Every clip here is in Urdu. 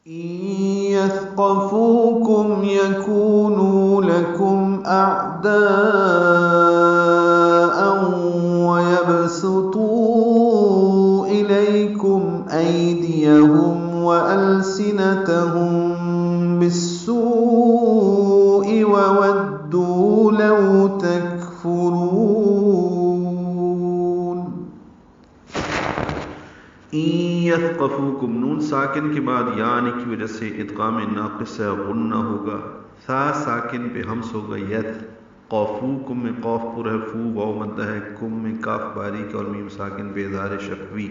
إن يثقفوكم يكونوا لكم أعداء ويبسطوا إليكم أيديهم وألسنتهم بالسوء وودوا لو تكفرون. یثقفوکم، نون ساکن کے بعد یا آنے کی وجہ سے ادغام ناقص ہے، غنہ ہوگا، ثا ساکن پہ ہمس ہوگا، یثقفوکم میں قوف پر ہے، فو واو مدہ ہے، کم میں کاف باریک اور میم ساکن پہ اظہار شفوی.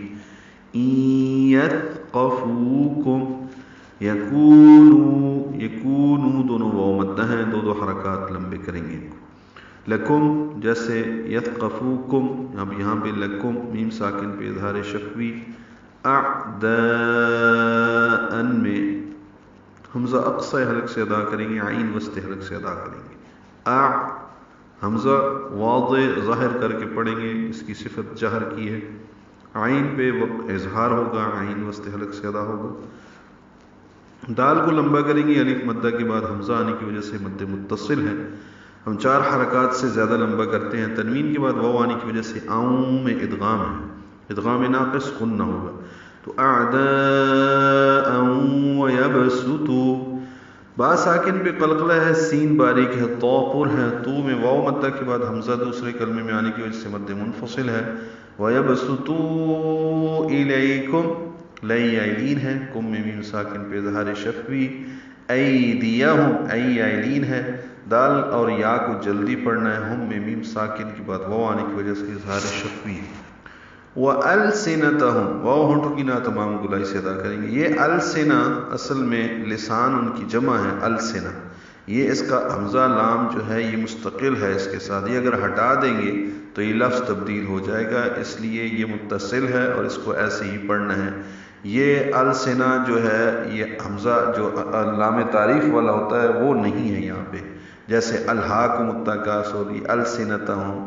یثقفوکم، یکونو دونوں واو مدہ ہیں، دو حرکات لمبے کریں گے. لکم جیسے یثقفوکم، اب یہاں پہ لکم میم ساکن پہ اظہار شفوی. اعداء میں حمزہ اقصی حلق سے ادا کریں گے، عین وسط حلق سے ادا کریں گے. حمزہ واضح ظاہر کر کے پڑھیں گے، اس کی صفت جہر کی ہے. عین پہ اظہار ہوگا، عین وسط حلق سے ادا ہوگا. دال کو لمبا کریں گے، الف مدہ کے بعد حمزہ آنے کی وجہ سے مد متصل ہے، ہم 4 حرکات سے زیادہ لمبا کرتے ہیں. تنوین کے بعد واو آنے کی وجہ سے آؤں میں ادغام ہے، ادغام ناقص غنہ ہوگا. تو اعداء ویبسطوا، با ساکن پہ قلقلہ ہے، سین باریک ہے، تو پر ہے، تو میں واو مدہ کے بعد حمزہ دوسرے کلمے میں آنے کی وجہ سے مد منفصل ہے. ویبسطوا الیکم، لئی عیلین ہے، کم میں میم ساکن پہ اظہار شفوی. ایدیہم، ای عیلین ہے، دال اور یا کو جلدی پڑھنا ہے، ہم میں میم ساکن کے بعد واو آنے کی وجہ سے اظہار شفوی. وَأَلْسِنَتَهُمْ، واو ہونٹوں کی نا تمام گلائی سے ادا کریں گے. یہ السنہ اصل میں لسان ان کی جمع ہے، السنہ. یہ اس کا حمزہ لام جو ہے یہ مستقل ہے اس کے ساتھ، یہ اگر ہٹا دیں گے تو یہ لفظ تبدیل ہو جائے گا، اس لیے یہ متصل ہے اور اس کو ایسے ہی پڑھنا ہے. یہ السنہ جو ہے یہ حمزہ جو لام تعریف والا ہوتا ہے وہ نہیں ہے یہاں پہ، جیسے الہاکم التکاثر، یہ السنتہم،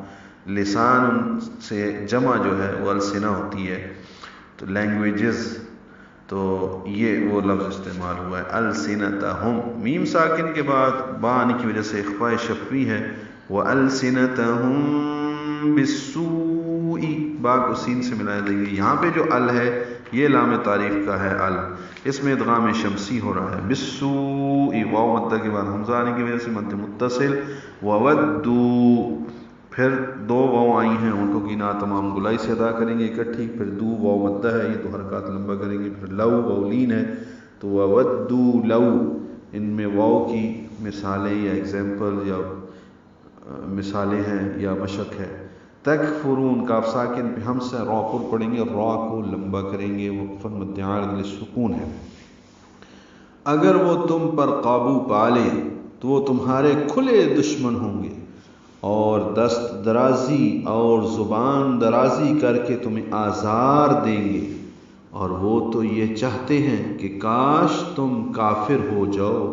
لسان سے جمع جو ہے وہ السنہ ہوتی ہے. تو لینگویجز، تو یہ وہ لفظ استعمال ہوا ہے السنتہم. میم ساکن کے بعد با آنے کی وجہ سے اخفاء شفوی ہے. وَأَلْسِنَتَهُمْ بِالسُّوءِ، با کو سین سے ملا دیں گے. یہاں پہ جو ال ہے یہ لام تعریف کا ہے، ال، اس میں ادغام شمسی ہو رہا ہے. بالسوء، واو مدہ کے بعد حمزہ آنے کی وجہ سے مد متصل. وَوَدُّوا، پھر 2 واو آئی ہیں، ہونٹوں کی نا تمام گلائی سے ادا کریں گے اکٹھی. پھر دو واو مدہ ہے، یہ 2 حرکات لمبا کریں گے. پھر لو واو لین ہے، تو وَوَدُّوا لو، ان میں واو کی مثالیں یا ایگزامپل یا مثالیں ہیں یا مشق ہے. تکفرون، کاف ساکن پہ ہم سے را پر پڑھیں گے، را کو لمبا کریں گے، وقفاً مد عارض للسکون ہے. اگر وہ تم پر قابو پالے تو وہ تمہارے کھلے دشمن ہوں گے اور دست درازی اور زبان درازی کر کے تمہیں آزار دیں گے، اور وہ تو یہ چاہتے ہیں کہ کاش تم کافر ہو جاؤ.